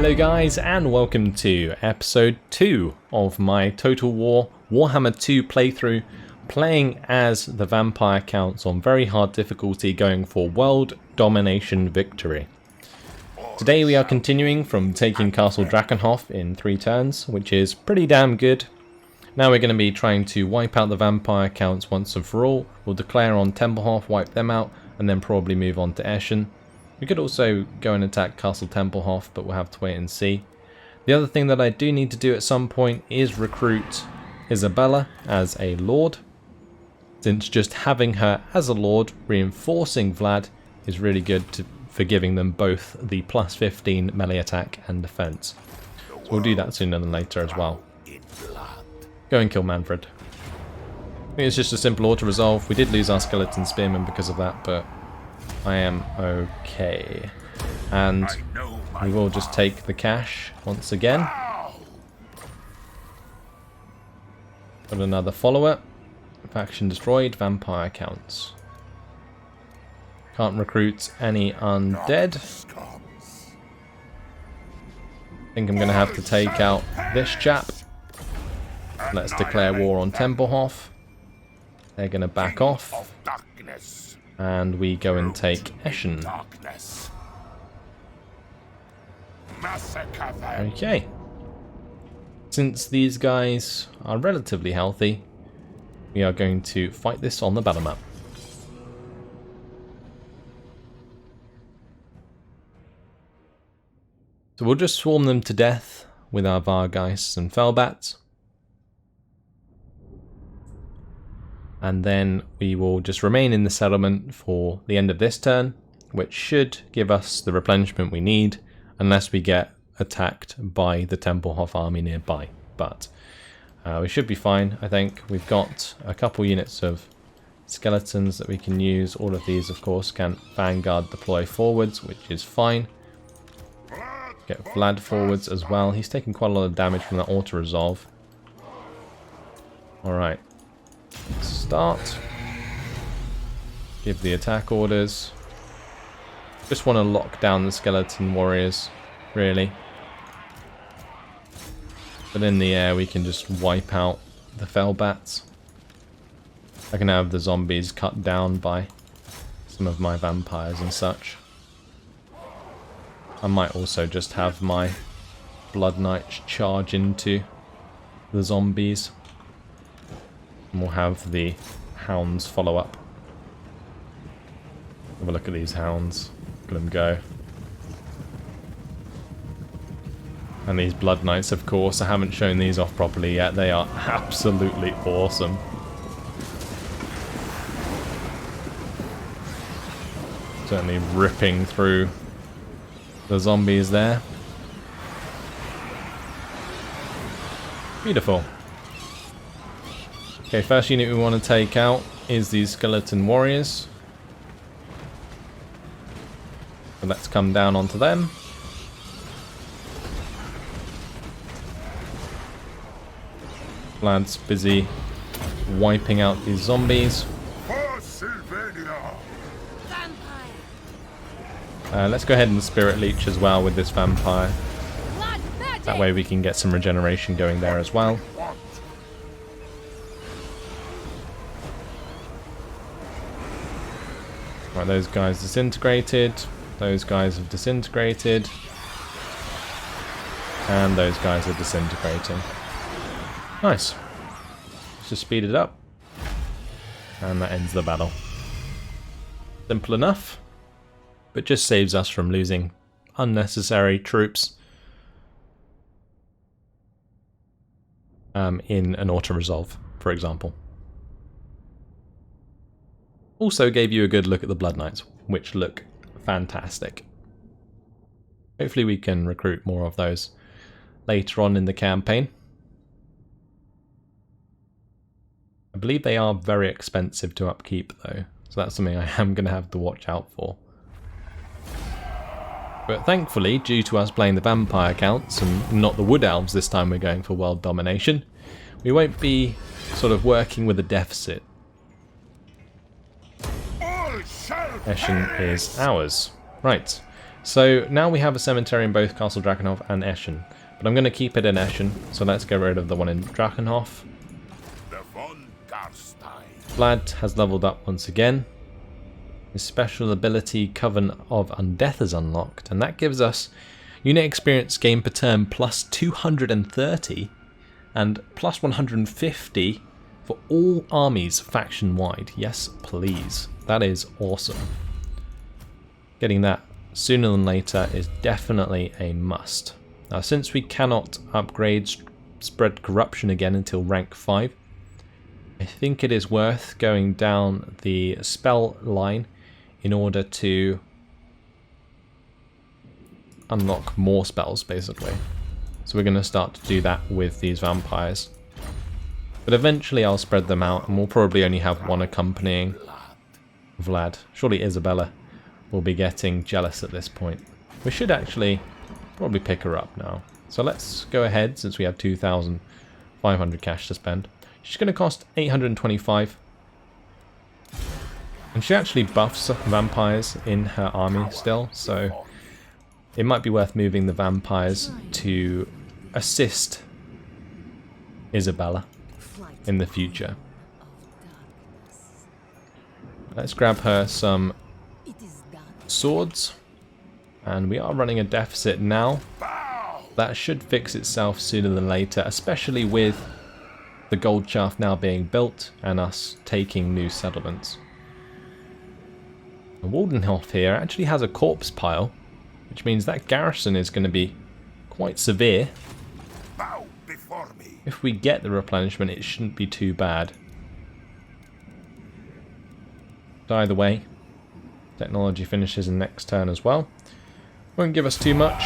Hello guys, and welcome to episode 2 of my Total War Warhammer 2 playthrough, playing as the vampire counts on very hard difficulty, going for world domination victory. Today we are continuing from taking Castle Drakenhof in 3 turns, which is pretty damn good. Now we're going to be trying to wipe out the vampire counts once and for all. We'll declare on Tempelhof, wipe them out, and then probably move on to Eschen. We could also go and attack Castle Tempelhof, but we'll have to wait and see. The other thing that I do need to do at some point is recruit Isabella as a lord, since just having her as a lord, reinforcing Vlad, is really good for giving them both the plus 15 melee attack and defense. So we'll do that sooner than later as well. Go and kill Manfred. I think it's just a simple auto-resolve. We did lose our skeleton spearman because of that, but I am okay. And we will just take the cash once again. Got another follower. Faction destroyed, vampire counts. Can't recruit any undead. I think I'm going to have to take out this chap. Let's declare war on Tempelhof. They're going to back off. And we go and take Eschen. Okay. Since these guys are relatively healthy, we are going to fight this on the battle map. So we'll just swarm them to death with our Vargeists and Felbats. And then we will just remain in the settlement for the end of this turn, which should give us the replenishment we need, unless we get attacked by the Tempelhof army nearby. But we should be fine, I think. We've got a couple units of skeletons that we can use. All of these, of course, can Vanguard deploy forwards, which is fine. Get Vlad forwards as well. He's taking quite a lot of damage from that auto-resolve. Alright. Start. Give the attack orders. Just want to lock down the skeleton warriors, really. But in the air we can just wipe out the Felbats. I can have the zombies cut down by some of my vampires and such. I might also just have my Blood Knights charge into the zombies. And we'll have the hounds follow up. Have a look at these hounds. Look at them go. And these Blood Knights, of course, I haven't shown these off properly yet. They are absolutely awesome. Certainly ripping through the zombies there. Beautiful. Okay, first unit we want to take out is these skeleton warriors. So let's come down onto them. Vlad's busy wiping out these zombies. Let's go ahead and Spirit Leech as well with this vampire. That way we can get some regeneration going there as well. Right, those guys disintegrated. Those guys have disintegrated. And those guys are disintegrating. Nice. Let's just speed it up. And that ends the battle. Simple enough. But just saves us from losing unnecessary troops in an auto-resolve, for example. Also gave you a good look at the Blood Knights, which look fantastic. Hopefully we can recruit more of those later on in the campaign. I believe they are very expensive to upkeep though, so that's something I am going to have to watch out for. But thankfully, due to us playing the vampire counts and not the wood elves this time we're going for world domination, we won't be sort of working with a deficit. Eschen is ours. Right. So now we have a cemetery in both Castle Drakenhof and Eschen. But I'm going to keep it in Eschen, so let's get rid of the one in Drakenhof. Von Carstein. Vlad has leveled up once again. His special ability, Coven of Undeath, is unlocked, and that gives us unit experience gain per turn plus 230 and plus 150 for all armies faction-wide. Yes, please. That is awesome. Getting that sooner than later is definitely a must. Now, since we cannot upgrade Spread Corruption again until rank 5, I think it is worth going down the spell line in order to unlock more spells, basically. So we're going to start to do that with these vampires. But eventually I'll spread them out, and we'll probably only have one accompanying Vlad. Surely Isabella will be getting jealous at this point. We should actually probably pick her up now. So let's go ahead, since we have 2,500 cash to spend. She's going to cost 825. And she actually buffs vampires in her army still, so it might be worth moving the vampires to assist Isabella in the future. Let's grab her some swords, and we are running a deficit now. That should fix itself sooner than later, especially with the gold shaft now being built and us taking new settlements. The Waldenhof here actually has a corpse pile, which means that garrison is going to be quite severe. Bow before me. If we get the replenishment, it shouldn't be too bad. But either way, technology finishes in next turn as well. Won't give us too much.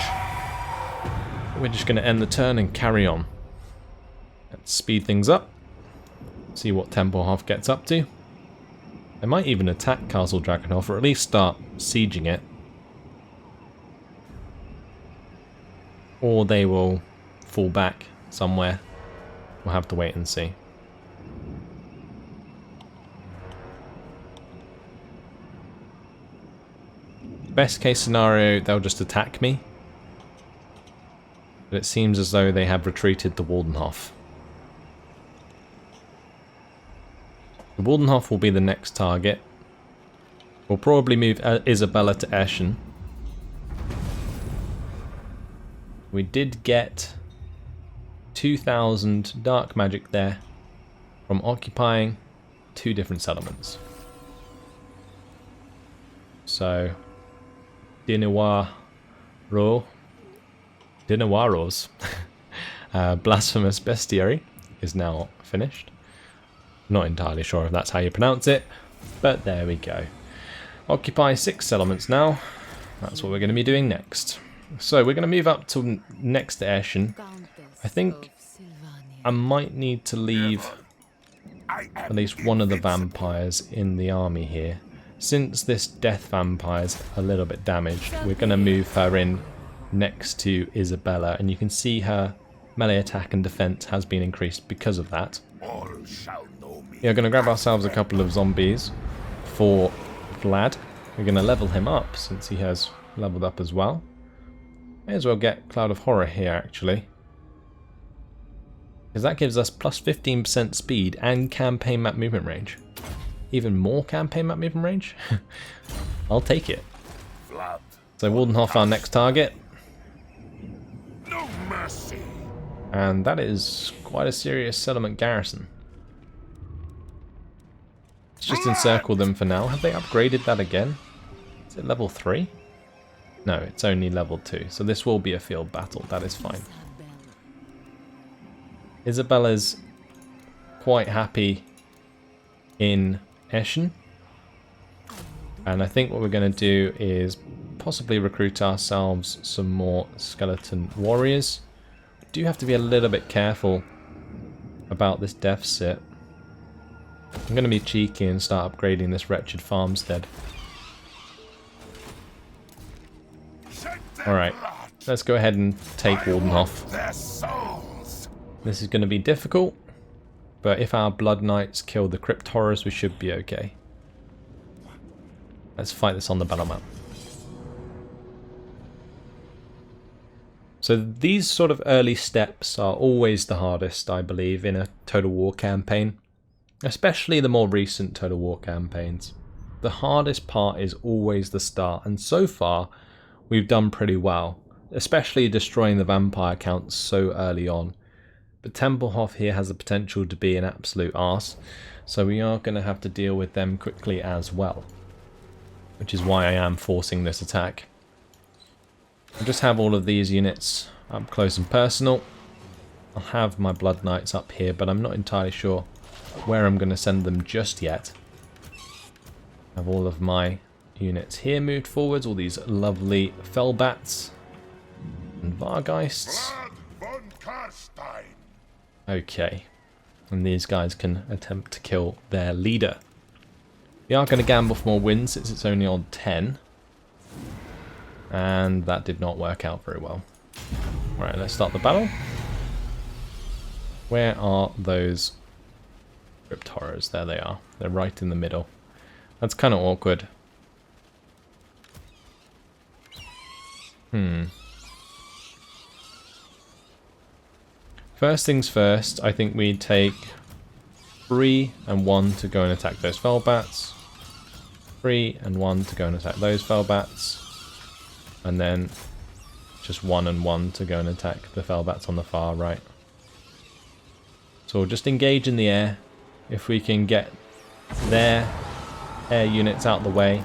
We're just going to end the turn and carry on. Let's speed things up. See what Tempelhof gets up to. They might even attack Castle Drakenhof, or at least start sieging it. Or they will fall back somewhere. We'll have to wait and see. Best case scenario, they'll just attack me. But it seems as though they have retreated to Waldenhof. The Waldenhof will be the next target. We'll probably move Isabella to Eschen. We did get 2,000 dark magic there from occupying 2 different settlements. So, Dinawaros, Blasphemous Bestiary is now finished. Not entirely sure if that's how you pronounce it, but there we go. Occupy 6 settlements now. That's what we're going to be doing next. So we're going to move up to next to Eschen. I think I might need to leave at least one of the vampires in the army here. Since this death vampire's a little bit damaged, we're going to move her in next to Isabella, and you can see her melee attack and defense has been increased because of that. All shall know me. We're going to grab ourselves a couple of zombies for Vlad. We're going to level him up since he has leveled up as well. May as well get Cloud of Horror here actually, because that gives us plus 15% speed and campaign map movement range. Even more campaign map movement range? I'll take it. Vlad. So Waldenhof, our next target. No mercy. And that is quite a serious settlement garrison. Let's just encircle them for now. Have they upgraded that again? Is it level 3? No, it's only level 2. So this will be a field battle. That is fine. Isabella's quite happy in Eschen. And I think what we're going to do is possibly recruit ourselves some more skeleton warriors. We do have to be a little bit careful about this deficit. I'm going to be cheeky and start upgrading this wretched farmstead. Alright, let's go ahead and take Waldenhof. This is going to be difficult, but if our Blood Knights kill the Crypt Horrors, we should be okay. Let's fight this on the battle map. So these sort of early steps are always the hardest, I believe, in a Total War campaign. Especially the more recent Total War campaigns. The hardest part is always the start, and so far we've done pretty well. Especially destroying the vampire counts so early on. But Tempelhof here has the potential to be an absolute arse, so we are going to have to deal with them quickly as well. Which is why I am forcing this attack. I'll just have all of these units up close and personal. I'll have my Blood Knights up here, but I'm not entirely sure where I'm going to send them just yet. Have all of my units here moved forwards, all these lovely Fellbats and Vargeists. Vlad von Carstein. Okay, and these guys can attempt to kill their leader. We are going to gamble for more wins since it's only on 10. And that did not work out very well. Alright, let's start the battle. Where are those Crypt Horrors? There they are. They're right in the middle. That's kind of awkward. First things first, I think we take 3 and 1 to go and attack those Fellbats. 3 and 1 to go and attack those Fellbats. And then just 1 and 1 to go and attack the Fellbats on the far right. So we'll just engage in the air. If we can get their air units out the way,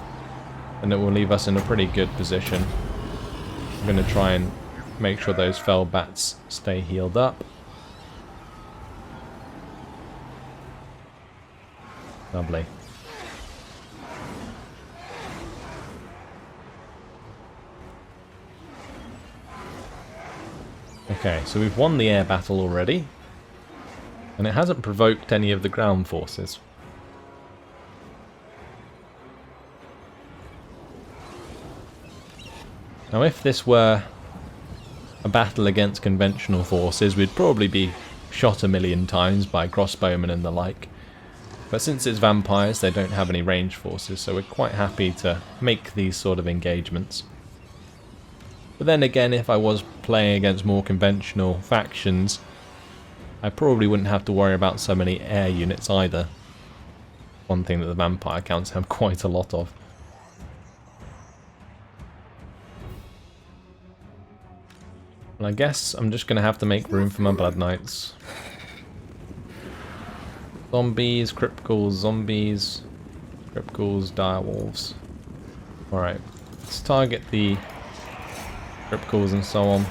then it will leave us in a pretty good position. I'm going to try and make sure those Fellbats stay healed up. Lovely. Okay, so we've won the air battle already. And it hasn't provoked any of the ground forces. Now if this were a battle against conventional forces, we'd probably be shot a million times by crossbowmen and the like. But since it's vampires, they don't have any range forces, so we're quite happy to make these sort of engagements. But then again, if I was playing against more conventional factions, I probably wouldn't have to worry about so many air units either. One thing that the vampire counts have quite a lot of. Well, I guess I'm just going to have to make room for my Blood Knights. Zombies, Crypticals, zombies, Crypticals, direwolves. Alright, let's target the Crypticals and so on.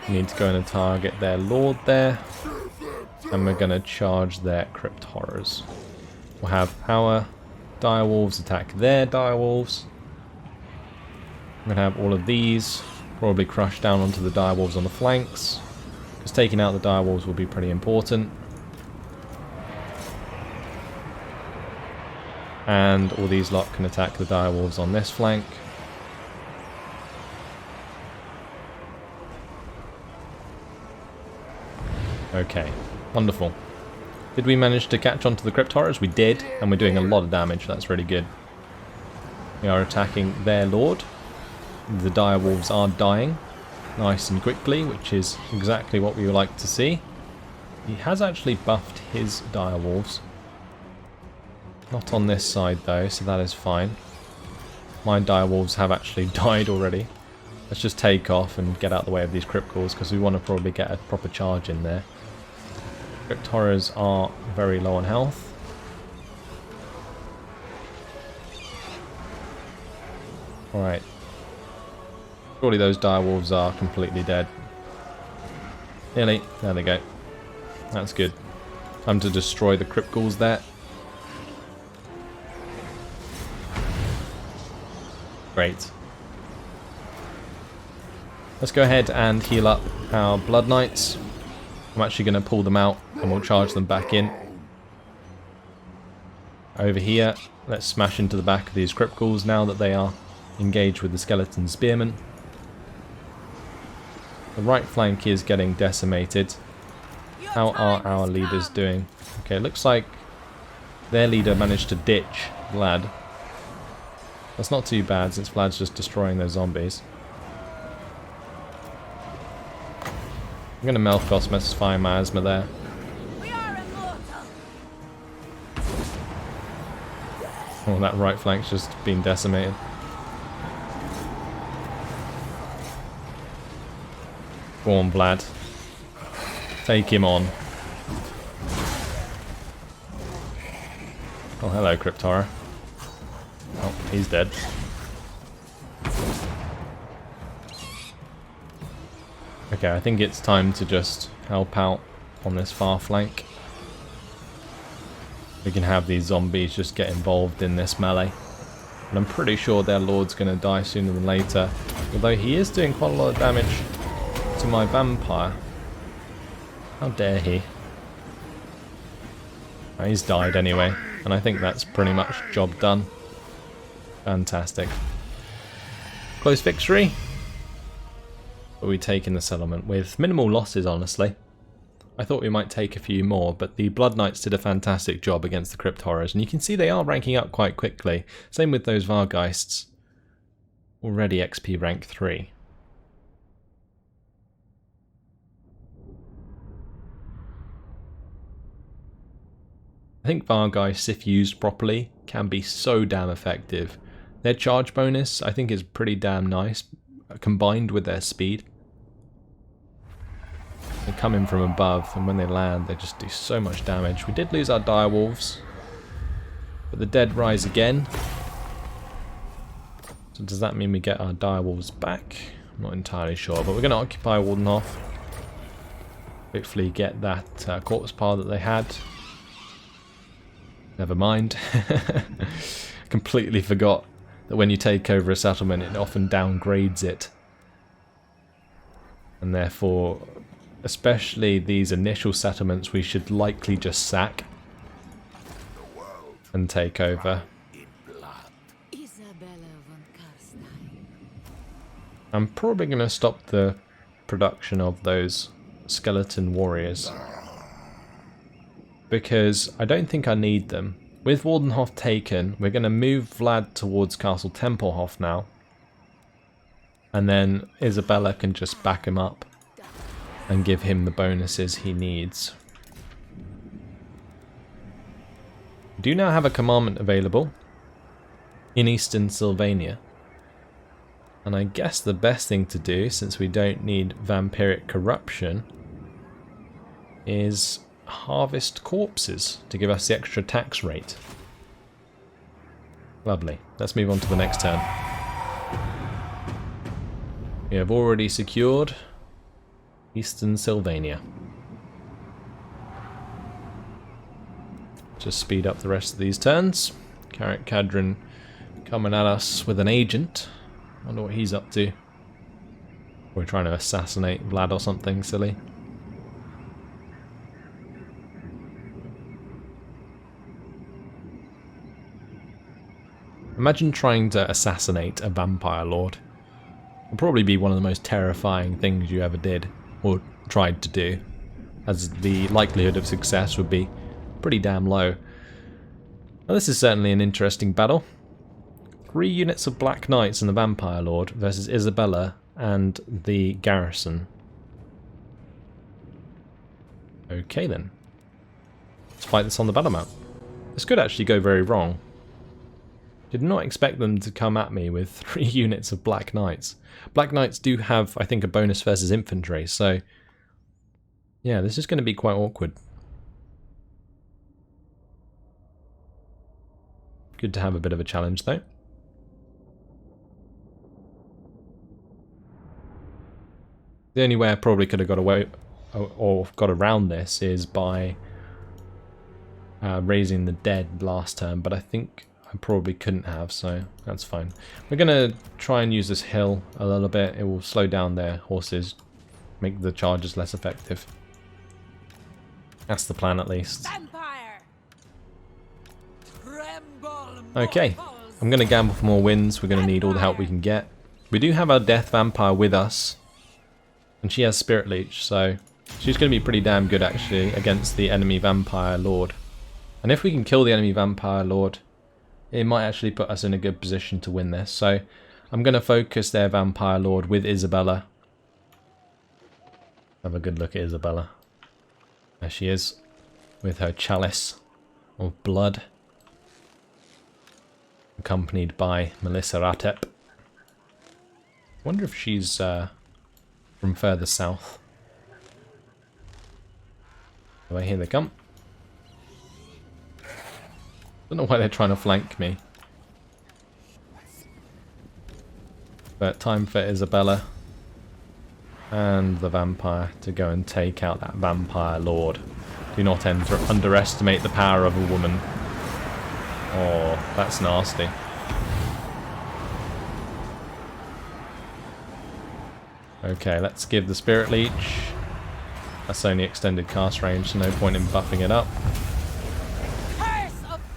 Need to go in and target their lord there. And we're going to charge their Crypt Horrors. We'll have our direwolves attack their direwolves. I'm going to have all of these probably crush down onto the direwolves on the flanks, because taking out the direwolves will be pretty important. And all these lot can attack the direwolves on this flank. Okay, wonderful. Did we manage to catch onto the Crypt Horrors? We did, and we're doing a lot of damage. That's really good. We are attacking their lord. The direwolves are dying nice and quickly, which is exactly what we would like to see. He has actually buffed his direwolves. Not on this side though, so that is fine. My direwolves have actually died already. Let's just take off and get out of the way of these Crypticals, because we want to probably get a proper charge in there. Crypt Horrors are very low on health. Alright. Surely those direwolves are completely dead. Nearly. There they go. That's good. Time to destroy the Crypticals there. Great. Let's go ahead and heal up our Blood Knights. I'm actually going to pull them out and we'll charge them back in. Over here, let's smash into the back of these Crypticals now that they are engaged with the Skeleton Spearmen. The right flank is getting decimated. How are our leaders doing? Okay, looks like their leader managed to ditch Vlad. That's not too bad since Vlad's just destroying those zombies. I'm going to Melfos Fire Miasma there. We are immortal. Oh, that right flank's just been decimated. Go on, Vlad. Take him on. Oh, hello, Cryptora. Oh, he's dead. Okay, I think it's time to just help out on this far flank. We can have these zombies just get involved in this melee. And I'm pretty sure their lord's going to die sooner than later. Although he is doing quite a lot of damage to my vampire. How dare he? Oh, he's died anyway. And I think that's pretty much job done. Fantastic. Close victory. But we take in the settlement with minimal losses, honestly. I thought we might take a few more, but the Blood Knights did a fantastic job against the Crypt Horrors, and you can see they are ranking up quite quickly. Same with those Vargeists. Already XP rank 3. I think Vargeists, if used properly, can be so damn effective. Their charge bonus, I think, is pretty damn nice, combined with their speed. They come in from above, and when they land, they just do so much damage. We did lose our direwolves, but the dead rise again. So does that mean we get our direwolves back? I'm not entirely sure, but we're going to occupy Waldenhof. Hopefully get that corpse pile that they had. Never mind. Completely forgot that when you take over a settlement, it often downgrades it. And therefore, especially these initial settlements, we should likely just sack and take over. I'm probably going to stop the production of those skeleton warriors, because I don't think I need them. With Waldenhof taken, we're going to move Vlad towards Castle Tempelhof now. And then Isabella can just back him up and give him the bonuses he needs. We do now have a commandment available in Eastern Sylvania. And I guess the best thing to do, since we don't need vampiric corruption, is harvest corpses to give us the extra tax rate. Lovely. Let's move on to the next turn. We have already secured Eastern Sylvania. Just speed up the rest of these turns. Carrot Cadron coming at us with an agent. Wonder what he's up to. We're trying to assassinate Vlad or something silly. Imagine trying to assassinate a vampire lord. It would probably be one of the most terrifying things you ever did, or tried to do, as the likelihood of success would be pretty damn low. Now, this is certainly an interesting battle. 3 units of Black Knights and the Vampire Lord versus Isabella and the garrison. Okay then. Let's fight this on the battle map. This could actually go very wrong. Did not expect them to come at me with 3 units of Black Knights. Black Knights do have, I think, a bonus versus infantry, so yeah, this is going to be quite awkward. Good to have a bit of a challenge though. The only way I probably could have got away or got around this is by raising the dead last turn, but I think I probably couldn't have, so that's fine. We're going to try and use this hill a little bit. It will slow down their horses, make the charges less effective. That's the plan at least. Okay, I'm going to gamble for more wins. We're going to need all the help we can get. We do have our Death Vampire with us, and she has Spirit Leech, so she's going to be pretty damn good actually against the enemy Vampire Lord. And if we can kill the enemy Vampire Lord, it might actually put us in a good position to win this. So I'm going to focus their Vampire Lord with Isabella. Have a good look at Isabella. There she is, with her chalice of blood, accompanied by Melissa Ratep. Wonder if she's from further south. Oh, here they come. Don't know why they're trying to flank me. But time for Isabella and the vampire to go and take out that Vampire Lord. Do not underestimate the power of a woman. Oh, that's nasty. Okay, let's give the Spirit Leech. That's only extended cast range, so no point in buffing it up.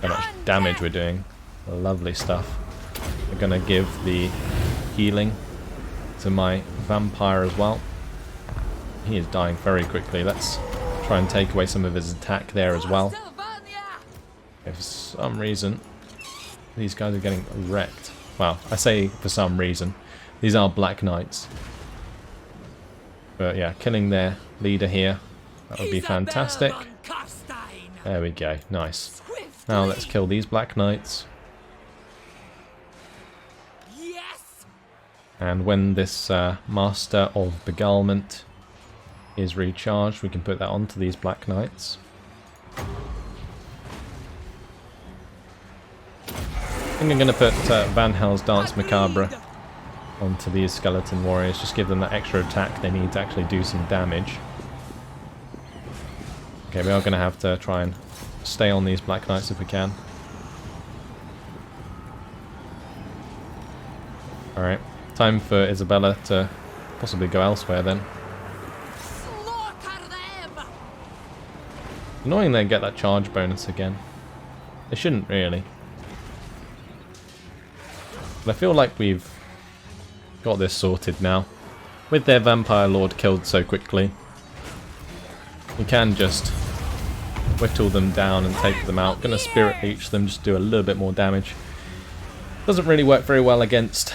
How much damage we're doing. Lovely stuff. We're going to give the healing to my vampire as well. He is dying very quickly. Let's try and take away some of his attack there as well. If for some reason these guys are getting wrecked. Well, I say for some reason. These are Black Knights. But yeah, killing their leader here, that would be fantastic. There we go, nice. Now let's kill these Black Knights. And when this Master of Beguilement is recharged, we can put that onto these Black Knights. I think I'm going to put Van Hel's Dance Macabre onto these Skeleton Warriors, just give them that extra attack they need to actually do some damage. Okay, we are going to have to try and stay on these Black Knights if we can. Alright, time for Isabella to possibly go elsewhere then. Annoying they get that charge bonus again. They shouldn't really. But I feel like we've got this sorted now. With their Vampire Lord killed so quickly, we can just whittle them down and take them out. Gonna Spirit Leech them, just do a little bit more damage. Doesn't really work very well against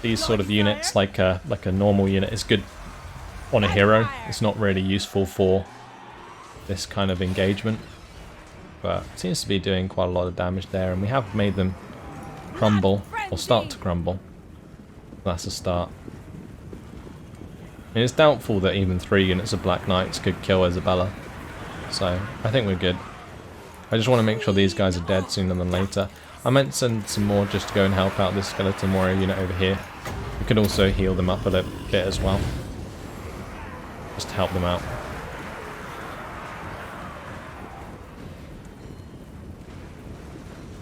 these sort of units, like a normal unit. It's good on a hero. It's not really useful for this kind of engagement. But it seems to be doing quite a lot of damage there, and we have made them crumble, or start to crumble. That's a start. And it's doubtful that even 3 units of Black Knights could kill Isabella. So, I think we're good. I just want to make sure these guys are dead sooner than later. I might send some more just to go and help out this Skeleton Warrior unit over here. We could also heal them up a little bit as well. Just to help them out.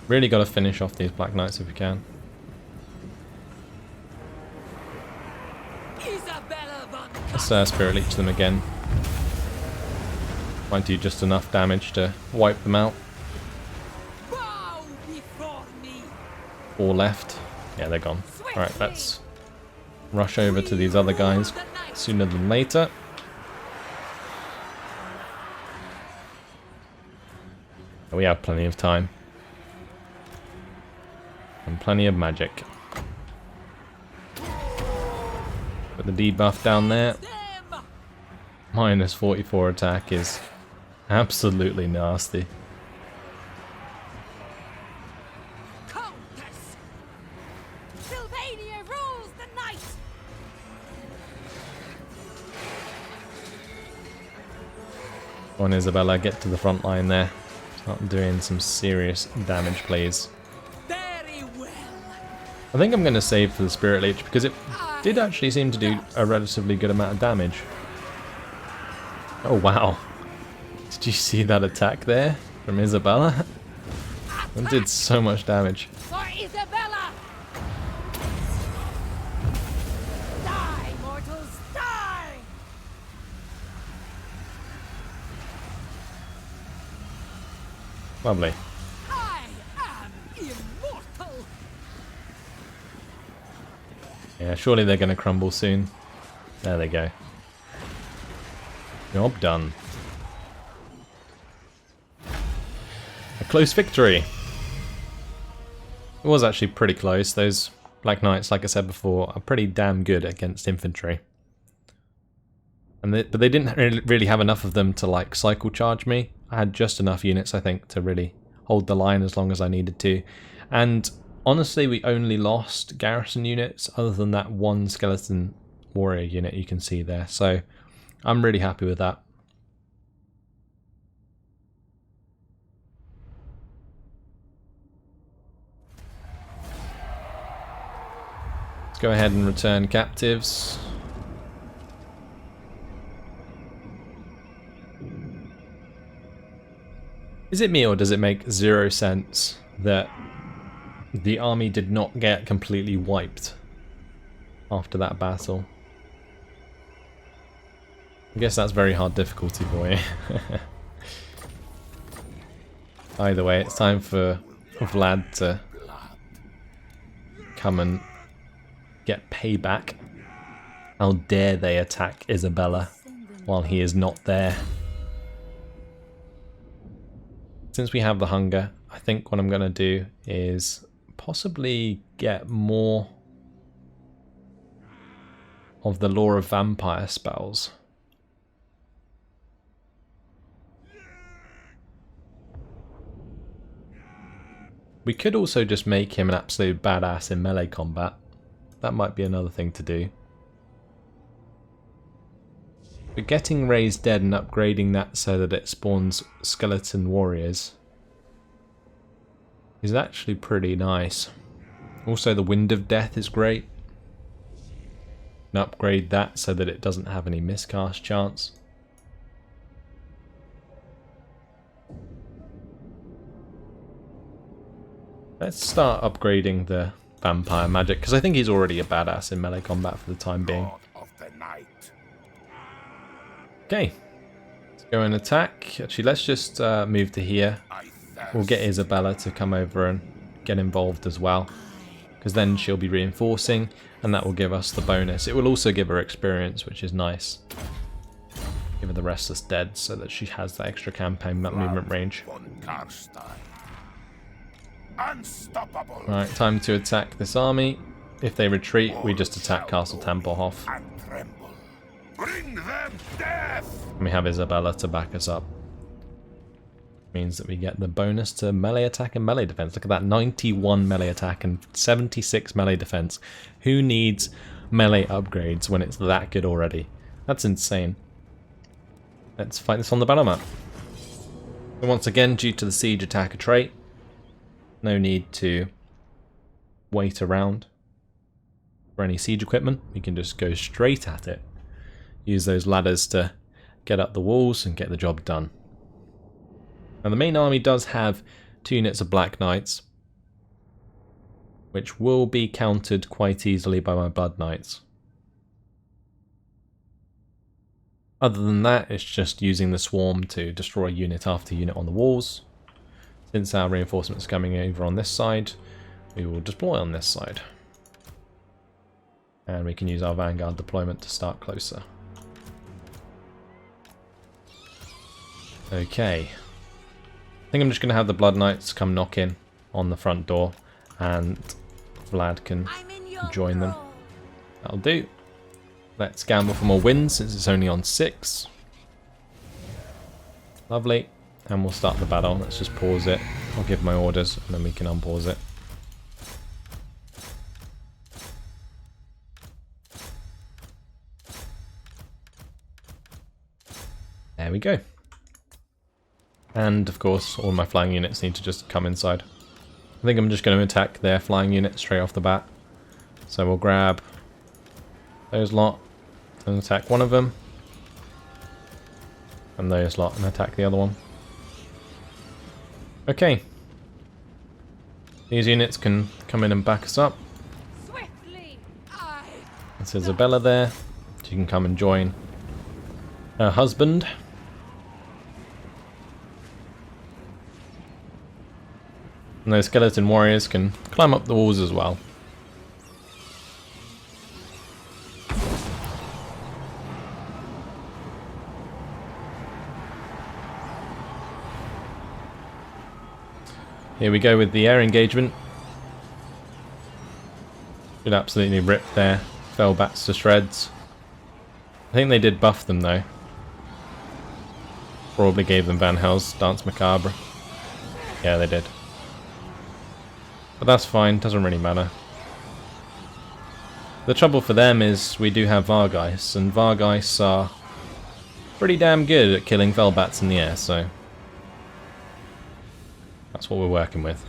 Really got to finish off these Black Knights if we can. Let's Spirit Leech them again. Might do just enough damage to wipe them out. 4 left. Yeah, they're gone. Alright, let's rush over to these other guys sooner than later. We have plenty of time. And plenty of magic. Put the debuff down there. Minus 44 attack is absolutely nasty. Go on, Isabella, get to the front line there. Start doing some serious damage, please. I think I'm going to save for the Spirit Leech because it did actually seem to do a relatively good amount of damage. Oh wow. Did you see that attack there from Isabella? It did so much damage. For Isabella! Die, mortals, die! Lovely. I am immortal! Yeah, surely they're going to crumble soon. There they go. Job done. A close victory. It was actually pretty close. Those Black Knights, like I said before, are pretty damn good against infantry. But they didn't really have enough of them to like cycle charge me. I had just enough units, I think, to really hold the line as long as I needed to. And honestly, we only lost garrison units other than that one skeleton warrior unit you can see there. So I'm really happy with that. Let's go ahead and return captives. Is it me, or does it make 0 sense that the army did not get completely wiped after that battle? I guess that's very hard difficulty for you. Either way, it's time for Vlad to come and get payback. How dare they attack Isabella while he is not there? Since we have the hunger, I think what I'm going to do is possibly get more of the Law of Vampire spells. We could also just make him an absolute badass in melee combat. That might be another thing to do. But getting Raised Dead and upgrading that so that it spawns skeleton warriors is actually pretty nice. Also, the Wind of Death is great. And upgrade that so that it doesn't have any miscast chance. Let's start upgrading the vampire magic, because I think he's already a badass in melee combat for the time being. Okay, let's go and attack. Actually, let's just move to here. We'll get Isabella to come over and get involved as well, because then she'll be reinforcing, and that will give us the bonus. It will also give her experience, which is nice. Give her the Restless Dead so that she has that extra campaign movement range. Von Carstein. Unstoppable. Right, time to attack this army. If they retreat, we just attack Castle Tempelhof. And tremble. Bring them death. And we have Isabella to back us up. Means that we get the bonus to melee attack and melee defense. Look at that, 91 melee attack and 76 melee defense. Who needs melee upgrades when it's that good already? That's insane. Let's fight this on the battle map. And once again, due to the siege attacker trait, no need to wait around for any siege equipment. We can just go straight at it. Use those ladders to get up the walls and get the job done. Now the main army does have 2 units of Black Knights, which will be countered quite easily by my Blood Knights. Other than that, it's just using the swarm to destroy unit after unit on the walls. Since our reinforcements are coming over on this side, we will deploy on this side. And we can use our Vanguard deployment to start closer. Okay. I think I'm just going to have the Blood Knights come knock in on the front door, and Vlad can join them. That'll do. Let's gamble for more wins since it's only on 6. Lovely. And we'll start the battle. Let's just pause it. I'll give my orders and then we can unpause it. There we go. And of course, all my flying units need to just come inside. I think I'm just going to attack their flying unit straight off the bat. So we'll grab those lot and attack one of them. And those lot and attack the other one. Okay. These units can come in and back us up. Swiftly, That's Isabella there. She can come and join her husband. And those skeleton warriors can climb up the walls as well. Here we go with the air engagement. Should absolutely rip their Felbats to shreds. I think they did buff them though. Probably gave them Van Hels's Dance Macabre. Yeah, they did. But that's fine, doesn't really matter. The trouble for them is we do have Vargeist, and Vargeist are pretty damn good at killing Felbats in the air, so that's what we're working with.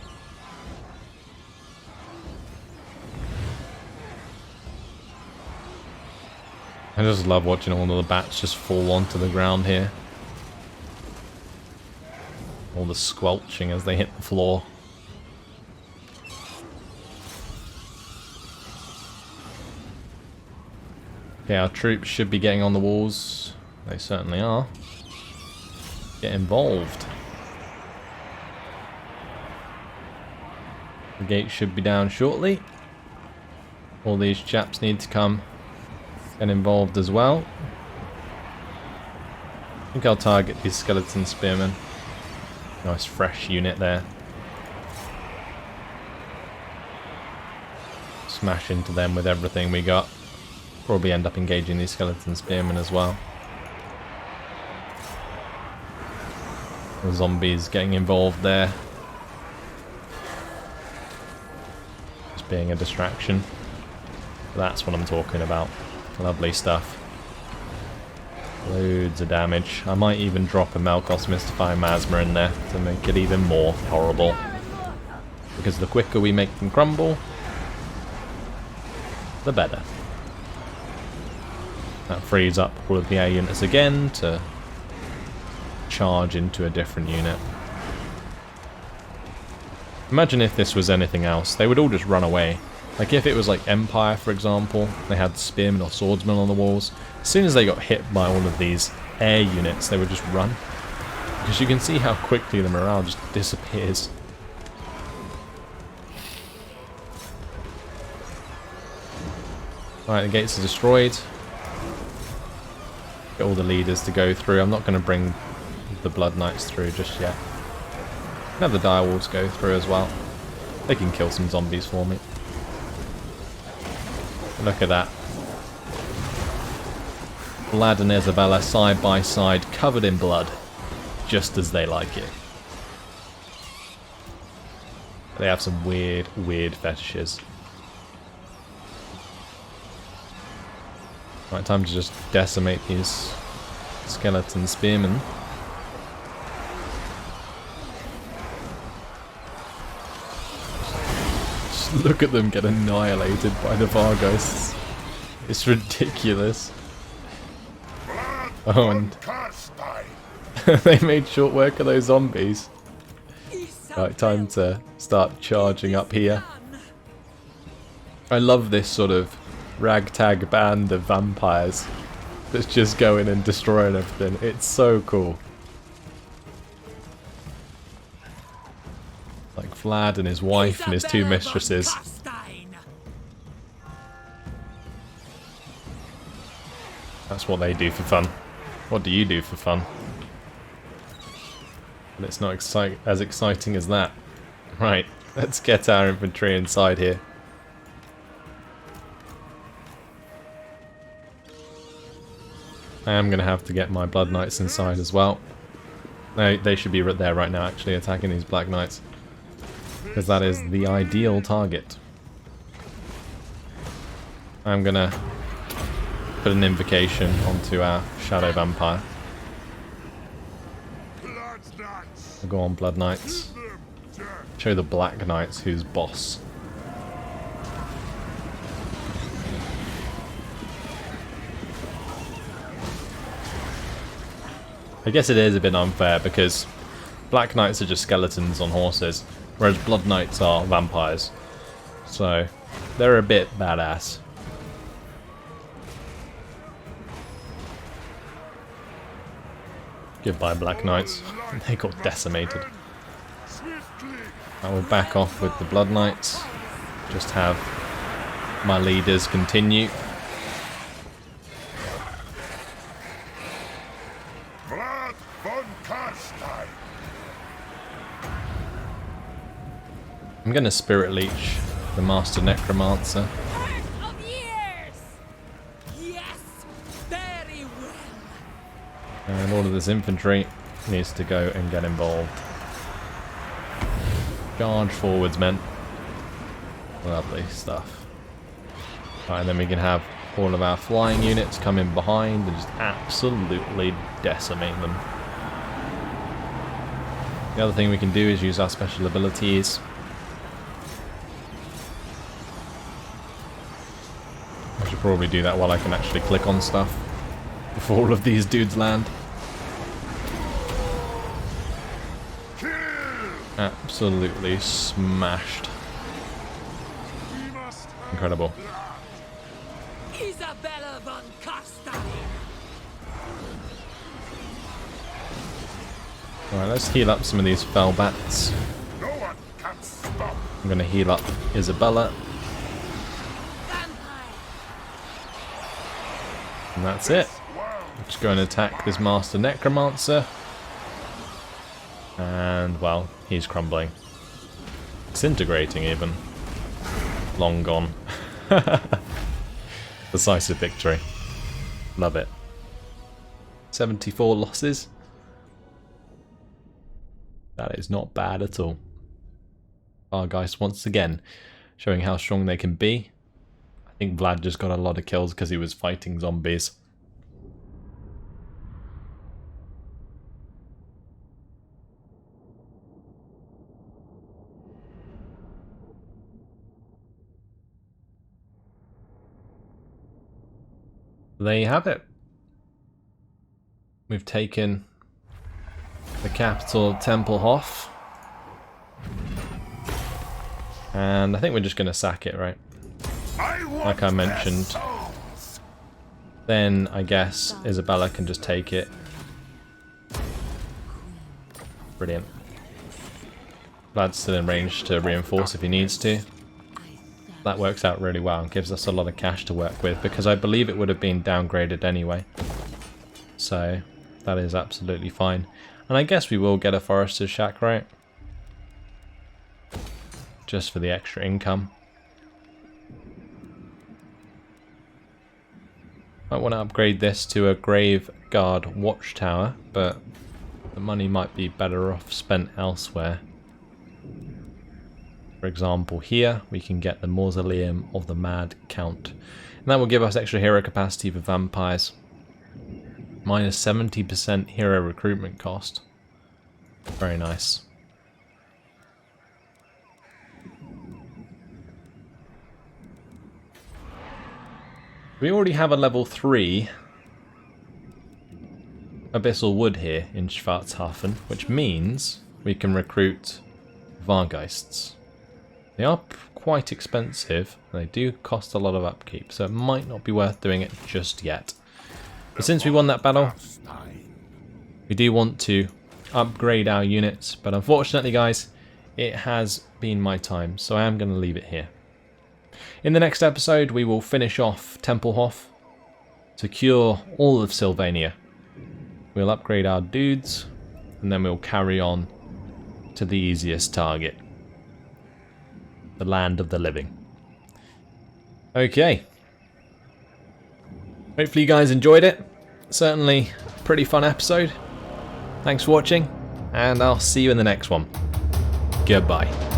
I just love watching all of the bats just fall onto the ground here. All the squelching as they hit the floor. Okay, our troops should be getting on the walls. They certainly are. Get involved. The gate should be down shortly. All these chaps need to come get involved as well. I think I'll target these skeleton spearmen. Nice fresh unit there. Smash into them with everything we got. Probably end up engaging these skeleton spearmen as well. The zombies getting involved there. Just being a distraction. That's what I'm talking about. Lovely stuff. Loads of damage. I might even drop a Malkos Mystifying Masma in there to make it even more horrible. Because the quicker we make them crumble, the better. That frees up all of the air units again to charge into a different unit. Imagine if this was anything else. They would all just run away. Like if it was like Empire, for example, they had spearmen or swordsmen on the walls. As soon as they got hit by all of these air units, they would just run. Because you can see how quickly the morale just disappears. Alright, the gates are destroyed. Get all the leaders to go through. I'm not going to bring the Blood Knights through just yet. Have the direwolves go through as well. They can kill some zombies for me. Look at that. Vlad and Isabella side by side, covered in blood. Just as they like it. They have some weird, weird fetishes. Right, time to just decimate these skeleton spearmen. Just look at them get annihilated by the Vargeists. It's ridiculous. Vlad Oh, von and Carstein. they made short work of those zombies. Right, time to start charging up here. I love this sort of ragtag band of vampires that's just going and destroying everything. It's so cool. Like Vlad and his wife and his two mistresses. That's what they do for fun. What do you do for fun? And it's not as exciting as that. Right, let's get our infantry inside here. I am going to have to get my Blood Knights inside as well. No, they should be right there right now actually attacking these Black Knights. Because that is the ideal target. I'm going to put an invocation onto our Shadow Vampire. We'll go on Blood Knights. Show the Black Knights who's boss. I guess it is a bit unfair because Black Knights are just skeletons on horses, whereas Blood Knights are vampires. So they're a bit badass. Goodbye, Black Knights. They got decimated. I will back off with the Blood Knights. Just have my leaders continue. Vlad von Carstein. I'm going to Spirit Leech the Master Necromancer. And all of this infantry needs to go and get involved. Charge forwards, men. Lovely stuff. Right, and then we can have all of our flying units come in behind and just absolutely decimate them. The other thing we can do is use our special abilities. I should probably do that while I can actually click on stuff before all of these dudes land. Absolutely smashed. Incredible. Isabella von Carstein. Alright, let's heal up some of these fell bats. No one can stop. I'm going to heal up Isabella. Vampire. And that's it. Just go and attack this Master Necromancer. And, well, he's crumbling. Disintegrating, even. Long gone. Decisive victory. Love it. 74 losses. That is not bad at all. Vargeist once again showing how strong they can be. I think Vlad just got a lot of kills because he was fighting zombies. There you have it. We've taken the capital of Tempelhof. And I think we're just going to sack it, right? Like I mentioned. Then I guess Isabella can just take it. Brilliant. Vlad's still in range to reinforce if he needs to. That works out really well and gives us a lot of cash to work with because I believe it would have been downgraded anyway. So that is absolutely fine. And I guess we will get a Forester's Shack, right? Just for the extra income. I want to upgrade this to a Grave Guard Watchtower, but the money might be better off spent elsewhere. For example, here we can get the Mausoleum of the Mad Count. And that will give us extra hero capacity for vampires. Minus 70% hero recruitment cost. Very nice. We already have a level 3 Abyssal Wood here in Schwarzhafen, which means we can recruit Vargeists. They are quite expensive, and they do cost a lot of upkeep, so it might not be worth doing it just yet. But since we won that battle, we do want to upgrade our units, but unfortunately guys, it has been my time, so I am going to leave it here. In the next episode, we will finish off Tempelhof, secure all of Sylvania. We'll upgrade our dudes, and then we'll carry on to the easiest target. The land of the living. Okay. Hopefully you guys enjoyed it. Certainly a pretty fun episode. Thanks for watching, and I'll see you in the next one. Goodbye.